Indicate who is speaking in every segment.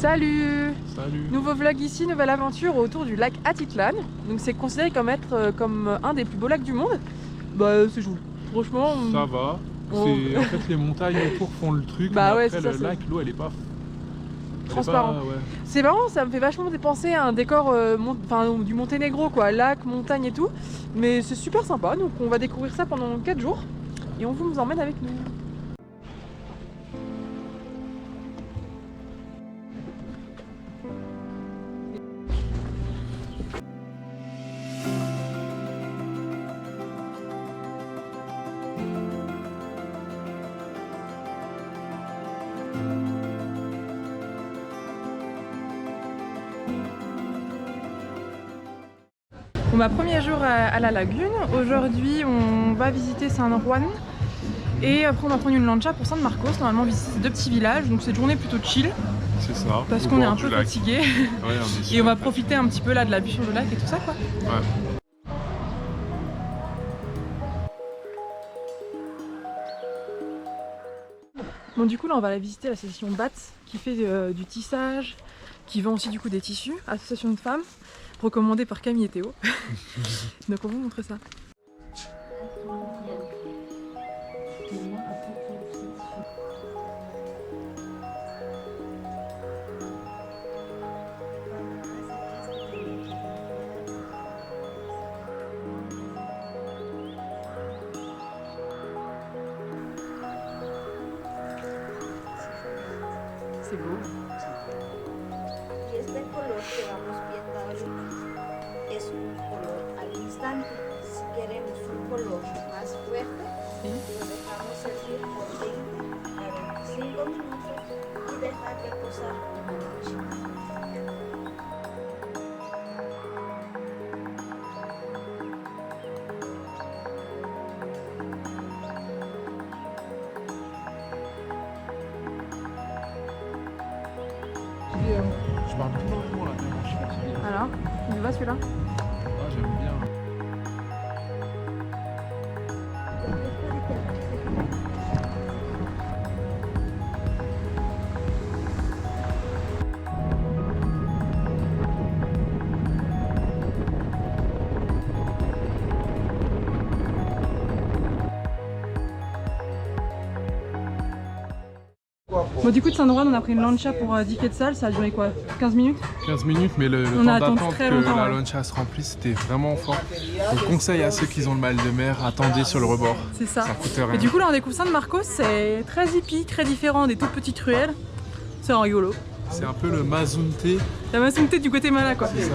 Speaker 1: Salut!
Speaker 2: Salut!
Speaker 1: Nouveau vlog ici, nouvelle aventure autour du lac Atitlan. Donc c'est considéré comme un des plus beaux lacs du monde. Bah c'est joli. Franchement...
Speaker 2: Ça va. En fait les montagnes autour font le truc,
Speaker 1: bah
Speaker 2: mais
Speaker 1: ouais,
Speaker 2: après
Speaker 1: ça,
Speaker 2: le lac, l'eau elle est pas...
Speaker 1: transparent.
Speaker 2: Ouais.
Speaker 1: C'est marrant, ça me fait vachement dépenser à un décor du Monténégro quoi, lac, montagne et tout. Mais c'est super sympa, donc on va découvrir ça pendant 4 jours. Et on vous emmène avec nous. Bon bah premier jour à la lagune, aujourd'hui on va visiter San Juan et après on va prendre une lancha pour San Marcos, normalement on visite ces deux petits villages, donc cette journée plutôt chill.
Speaker 2: C'est ça.
Speaker 1: Parce qu'on est un peu fatigué
Speaker 2: ouais,
Speaker 1: et on va profiter un petit peu là de la vue sur le lac et tout ça quoi.
Speaker 2: Ouais.
Speaker 1: Bon du coup là on va aller visiter l'association BATS qui fait du tissage, qui vend aussi du coup des tissus, association de femmes, recommandée par Camille et Théo. Donc on va vous montrer ça. C'est beau.
Speaker 3: Y este color que vamos viendo ahorita es un color al instante. Si queremos un color más fuerte, lo dejamos servir por 20 a 25 minutos y dejar reposar una noche.
Speaker 2: Je parle tout lentement là, tellement je suis fatigué.
Speaker 1: Alors, il va celui-là?
Speaker 2: Ah, j'aime bien.
Speaker 1: Bon du coup de San Juan on a pris une lancha pour 10 quetzals, ça a duré quoi? 15 minutes?
Speaker 2: 15 minutes, mais le
Speaker 1: On a
Speaker 2: temps
Speaker 1: attendu
Speaker 2: d'attente
Speaker 1: très
Speaker 2: que
Speaker 1: longtemps,
Speaker 2: la
Speaker 1: ouais.
Speaker 2: lancha se remplisse, c'était vraiment fort. Donc conseil à ceux qui ont le mal de mer, attendez sur le rebord.
Speaker 1: C'est ça.
Speaker 2: Ça coûte rien.
Speaker 1: Et du coup là on découvre San Marcos, c'est très hippie, très différent des toutes petites ruelles. C'est rigolo.
Speaker 2: C'est un peu le Mazunte.
Speaker 1: La Mazunte du Guatemala quoi.
Speaker 2: C'est ça.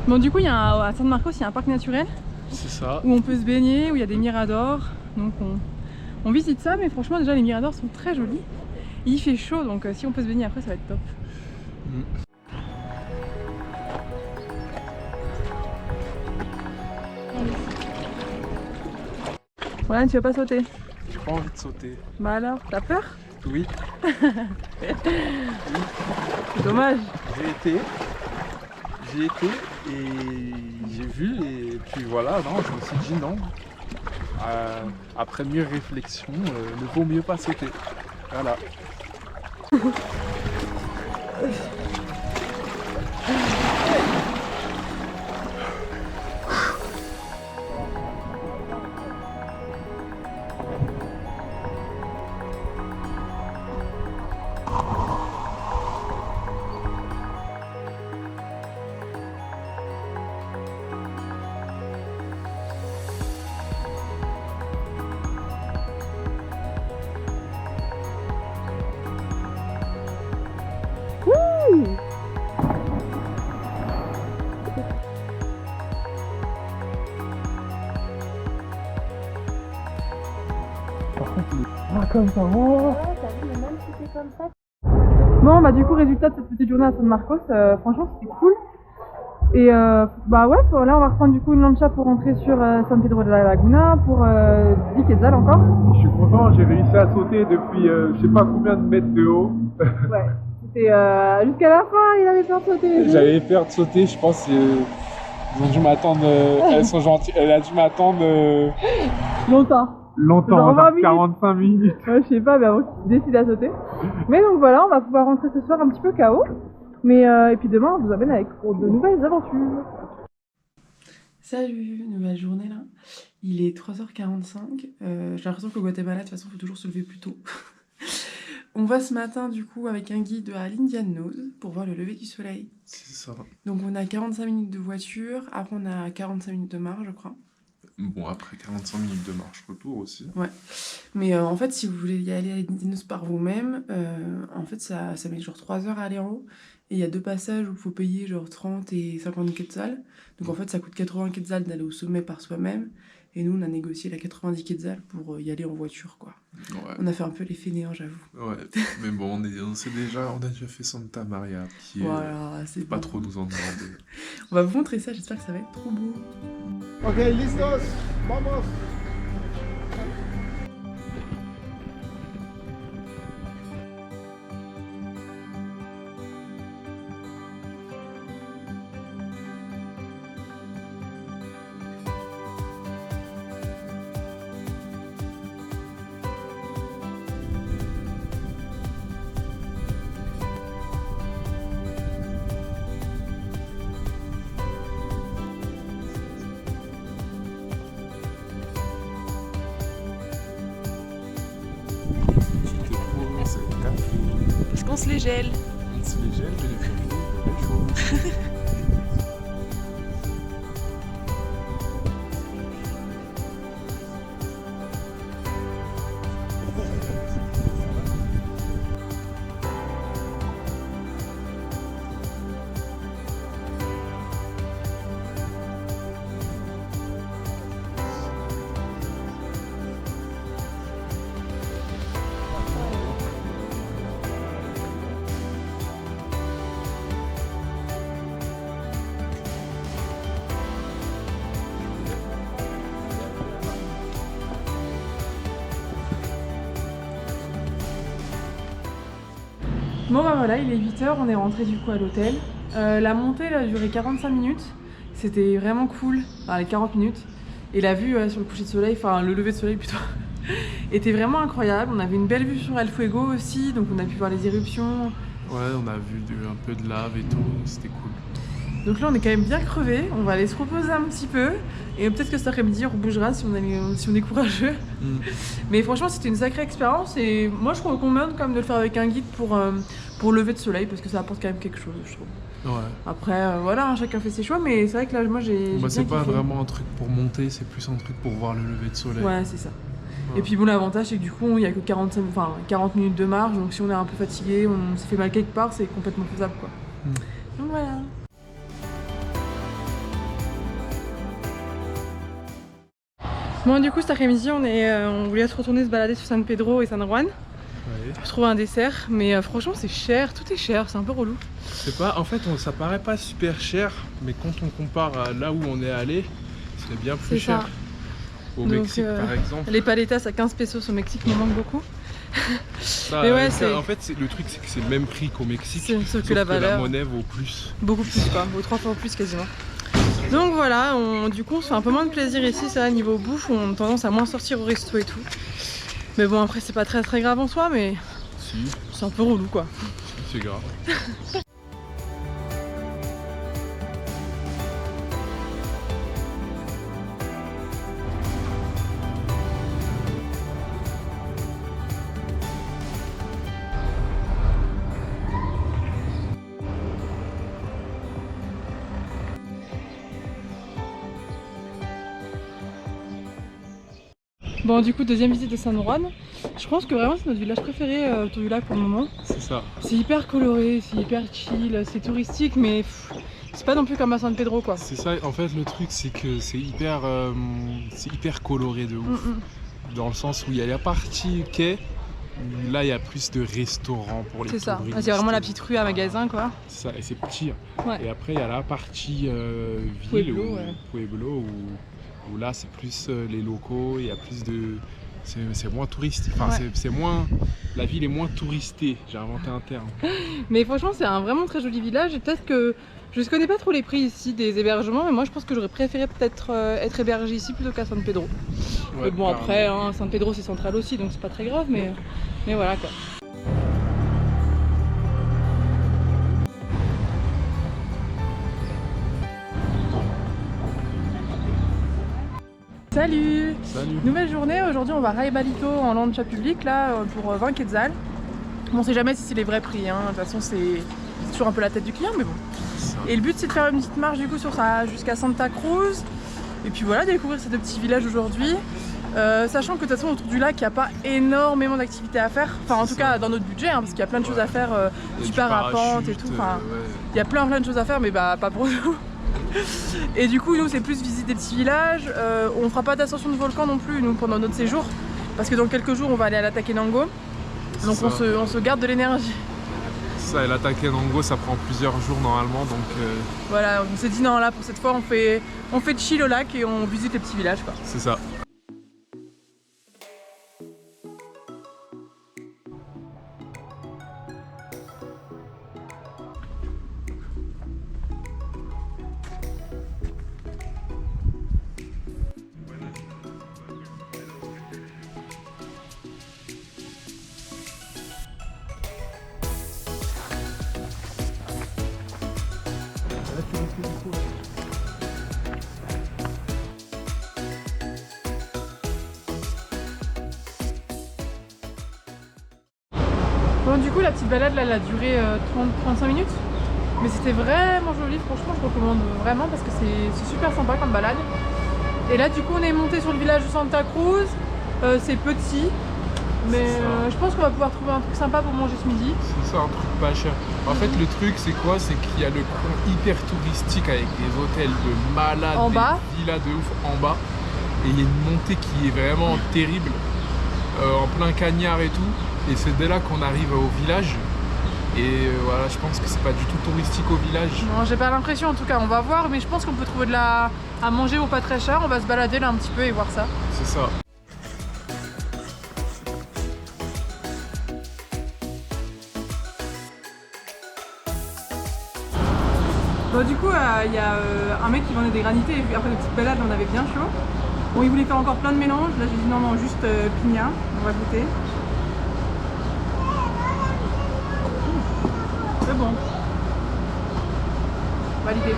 Speaker 1: Bon du coup à San Marcos il y a un parc naturel
Speaker 2: C'est ça.
Speaker 1: où on peut se baigner, où il y a des miradors. Donc on visite ça, mais franchement déjà les miradors sont très jolis. Il fait chaud donc si on peut se baigner après ça va être top. Voilà, tu vas pas sauter?
Speaker 2: J'ai pas envie de sauter.
Speaker 1: Bah alors, t'as peur?
Speaker 2: Oui.
Speaker 1: C'est dommage.
Speaker 2: J'y étais et j'ai vu et puis voilà, non, je me suis dit non. Après mieux réflexion, ne vaut mieux pas sauter. Voilà.
Speaker 1: comme ça. Oh.
Speaker 3: Ouais, t'as vu, même si c'est comme ça.
Speaker 1: Bon, bah du coup, résultat de cette petite journée à San Marcos, franchement c'était cool. Et bah ouais, là on va reprendre du coup une lancha pour rentrer sur San Pedro de la Laguna pour 10 quetzals encore.
Speaker 2: Je suis content, j'ai réussi à sauter depuis je sais pas combien de mètres de haut.
Speaker 1: Ouais, c'était jusqu'à la fin, il avait peur de sauter.
Speaker 2: J'avais peur de sauter, je pense. Ils ont dû m'attendre. Elles sont gentilles. Elle a dû m'attendre
Speaker 1: Longtemps.
Speaker 2: longtemps,
Speaker 1: Genre 20
Speaker 2: genre
Speaker 1: minutes.
Speaker 2: 45 minutes.
Speaker 1: Ouais, je sais pas, mais avant qu'il décide à sauter. Mais donc voilà, on va pouvoir rentrer ce soir un petit peu KO. Mais et puis demain, on vous amène avec pour de nouvelles aventures. Salut, nouvelle journée là. Il est 3h45. J'ai l'impression qu'au Guatemala, de toute façon, il faut toujours se lever plus tôt. On va ce matin, du coup, avec un guide à l'Indian Nose pour voir le lever du soleil.
Speaker 2: C'est ça.
Speaker 1: Donc, on a 45 minutes de voiture. Après, on a 45 minutes de marche, je crois.
Speaker 2: Bon, après 45 minutes de marche retour aussi.
Speaker 1: Mais en fait, si vous voulez y aller à l'Indian Nose par vous-même, en fait, ça met genre 3 heures à aller en haut. Et il y a 2 passages où il faut payer genre 30 et 50 quetzals. Donc, en fait, ça coûte 80 quetzals d'aller au sommet par soi-même. Et nous, on a négocié la 90 quetzals pour y aller en voiture, quoi.
Speaker 2: Ouais.
Speaker 1: On a fait un peu les fainéants, j'avoue.
Speaker 2: Ouais, mais bon, on a déjà fait Santa Maria, qui est
Speaker 1: Voilà, c'est
Speaker 2: pas
Speaker 1: bon.
Speaker 2: trop nous en demander.
Speaker 1: On va vous montrer ça, j'espère que ça va être trop beau.
Speaker 4: Ok, listos, vamos.
Speaker 1: Parce qu'on se les gèle.
Speaker 2: On se les gèle, mais les fruits, chaud.
Speaker 1: Bon bah voilà, il est 8h, on est rentré du coup à l'hôtel. La montée elle a duré 45 minutes, c'était vraiment cool, enfin les 40 minutes. Et la vue sur le coucher de soleil, enfin le lever de soleil plutôt, était vraiment incroyable. On avait une belle vue sur El Fuego aussi, donc on a pu voir les éruptions.
Speaker 2: Ouais, on a vu un peu de lave et tout, c'était cool.
Speaker 1: Donc là on est quand même bien crevé, on va aller se reposer un petit peu. Et peut-être que cet après-midi on bougera si on est courageux. Mais franchement c'était une sacrée expérience et moi je recommande quand même de le faire avec un guide pour lever de soleil parce que ça apporte quand même quelque chose je trouve.
Speaker 2: Ouais.
Speaker 1: Après voilà, hein, chacun fait ses choix mais c'est vrai que là moi j'ai
Speaker 2: Bah, c'est
Speaker 1: bien
Speaker 2: pas
Speaker 1: kiffé.
Speaker 2: vraiment un truc pour monter, c'est plus un truc pour voir le lever de soleil.
Speaker 1: Ouais c'est ça.
Speaker 2: Ouais.
Speaker 1: Et puis bon l'avantage c'est que du coup il n'y a que 40 minutes de marche donc si on est un peu fatigué, on s'est fait mal quelque part, c'est complètement faisable quoi. Donc voilà. Bon du coup cet après-midi on voulait se retourner se balader sur San Pedro et San Juan
Speaker 2: Ouais.
Speaker 1: pour trouver un dessert mais franchement c'est cher, tout est cher, c'est un peu relou.
Speaker 2: C'est pas, en fait, ça paraît pas super cher, mais quand on compare à là où on est allé, c'est bien plus
Speaker 1: C'est
Speaker 2: cher.
Speaker 1: ça.
Speaker 2: Au
Speaker 1: Donc,
Speaker 2: Mexique, par exemple.
Speaker 1: Les paletas à 15 pesos au Mexique me manque beaucoup.
Speaker 2: Ça,
Speaker 1: mais ouais, c'est-
Speaker 2: en fait, le truc, c'est que c'est le même prix qu'au Mexique.
Speaker 1: Sauf que la valeur,
Speaker 2: monnaie vaut plus.
Speaker 1: beaucoup plus quoi, vaut 3 fois plus quasiment. Donc voilà, du coup on se fait un peu moins de plaisir ici, ça niveau bouffe, on a tendance à moins sortir au resto et tout. Mais bon après c'est pas très grave en soi, mais
Speaker 2: Si,
Speaker 1: c'est un peu relou quoi.
Speaker 2: c'est grave.
Speaker 1: Bon du coup deuxième visite de San Juan, je pense que vraiment c'est notre village préféré autour du lac pour le moment.
Speaker 2: C'est ça.
Speaker 1: C'est hyper coloré, c'est hyper chill, c'est touristique mais c'est pas non plus comme à San Pedro quoi.
Speaker 2: C'est ça, en fait, le truc, c'est que c'est hyper coloré de ouf. Dans le sens où il y a la partie quai Là, il y a plus de restaurants pour les
Speaker 1: C'est ça.
Speaker 2: touristes.
Speaker 1: Ah, c'est vraiment la petite rue à magasin, quoi.
Speaker 2: C'est ça, et c'est petit.
Speaker 1: Ouais.
Speaker 2: Et après, il y a la partie ville,
Speaker 1: Pueblo, ouais.
Speaker 2: Pueblo, où là, c'est plus les locaux, il y a plus de... C'est moins touristique, enfin,
Speaker 1: Ouais.
Speaker 2: c'est moins... La ville est moins touristée, j'ai inventé un terme.
Speaker 1: Mais franchement, c'est un vraiment très joli village et peut-être que je ne connais pas trop les prix ici des hébergements, mais moi je pense que j'aurais préféré peut-être être hébergé ici plutôt qu'à San Pedro.
Speaker 2: Ouais,
Speaker 1: Mais bon,
Speaker 2: carrément.
Speaker 1: après, hein, San Pedro c'est central aussi, donc c'est pas très grave, mais voilà quoi. Salut!
Speaker 2: Salut.
Speaker 1: Nouvelle journée, aujourd'hui on va à Raibalito en lancha publique là pour 20 quetzals. Bon, on sait jamais si c'est les vrais prix, hein. De toute façon c'est toujours un peu la tête du client, mais bon.
Speaker 2: Ça.
Speaker 1: Et le but c'est de faire une petite marche du coup sur jusqu'à Santa Cruz. Et puis voilà, découvrir ces deux petits villages aujourd'hui. Sachant que de toute façon autour du lac il n'y a pas énormément d'activités à faire. Enfin en tout cas dans notre budget, hein, parce qu'il y a plein de choses à faire,
Speaker 2: Il y a
Speaker 1: du parapente et
Speaker 2: parachute,
Speaker 1: tout. Enfin,
Speaker 2: ouais.
Speaker 1: il y a plein de choses à faire, mais bah pas pour nous. Et du coup nous c'est plus visite des petits villages. On fera pas d'ascension de volcan non plus nous pendant notre séjour. Parce que dans quelques jours on va aller à la Takenango. Donc
Speaker 2: Ça.
Speaker 1: on se garde de l'énergie.
Speaker 2: Ça, et la Takenango, ça prend plusieurs jours normalement, donc
Speaker 1: Voilà, on s'est dit non là pour cette fois on fait chill au lac et on visite les petits villages quoi.
Speaker 2: c'est ça.
Speaker 1: Bon du coup la petite balade là elle a duré 30-35 minutes. Mais c'était vraiment joli, franchement je recommande vraiment parce que c'est super sympa comme balade. Et là du coup on est monté sur le village de Santa Cruz. C'est petit, mais je pense qu'on va pouvoir trouver un truc sympa pour manger ce midi.
Speaker 2: C'est ça, un truc pas cher. En fait, le truc, c'est quoi? C'est qu'il y a le coin hyper touristique avec des hôtels de malades,
Speaker 1: En
Speaker 2: des
Speaker 1: bas.
Speaker 2: villas de ouf en bas. Et il y a une montée qui est vraiment terrible, en plein cagnard et tout. Et c'est dès là qu'on arrive au village. Et voilà, je pense que c'est pas du tout touristique au village.
Speaker 1: Non, j'ai pas l'impression en tout cas, on va voir, mais je pense qu'on peut trouver à manger au pas très cher. On va se balader là un petit peu et voir ça.
Speaker 2: C'est ça.
Speaker 1: Bon, du coup, il y a un mec qui vendait des granités et puis après des petites balades, on avait bien chaud. Bon, il voulait faire encore plein de mélanges. Là, j'ai dit non, juste piña. On va goûter. C'est bon. Validé.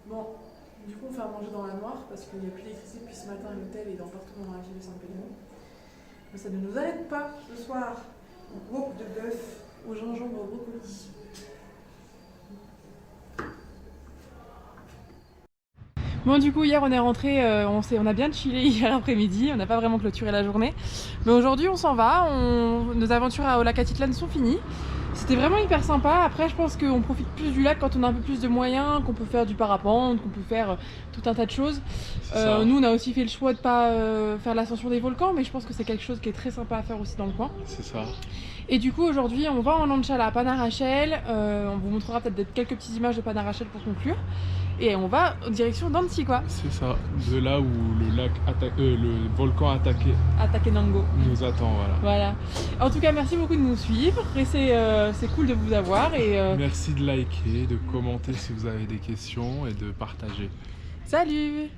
Speaker 1: Bon, du coup on fait à manger dans la noire parce qu'il n'y a plus d'électricité depuis ce matin à l'hôtel et partout dans la ville de San Pedro. Mais ça ne nous aide pas ce soir. Wok de bœuf au gingembre brocoli. Bon du coup hier on est rentré, on a bien chillé hier après-midi, on n'a pas vraiment clôturé la journée. Mais aujourd'hui on s'en va, nos aventures à Olacatitlan sont finies. C'était vraiment hyper sympa. Après je pense qu'on profite plus du lac quand on a un peu plus de moyens, qu'on peut faire du parapente, qu'on peut faire tout un tas de choses. Nous on a aussi fait le choix de pas faire l'ascension des volcans, mais je pense que c'est quelque chose qui est très sympa à faire aussi dans le coin.
Speaker 2: C'est ça.
Speaker 1: Et du coup aujourd'hui on va en lancha à Panarachel, on vous montrera peut-être quelques petites images de Panarachel pour conclure. Et on va en direction d'Antigua.
Speaker 2: C'est ça. De là où le volcan à
Speaker 1: Takenango.
Speaker 2: nous attend, voilà.
Speaker 1: Voilà. En tout cas, merci beaucoup de nous suivre. Et c'est cool de vous avoir. Et
Speaker 2: Merci de liker, de commenter si vous avez des questions et de partager.
Speaker 1: salut!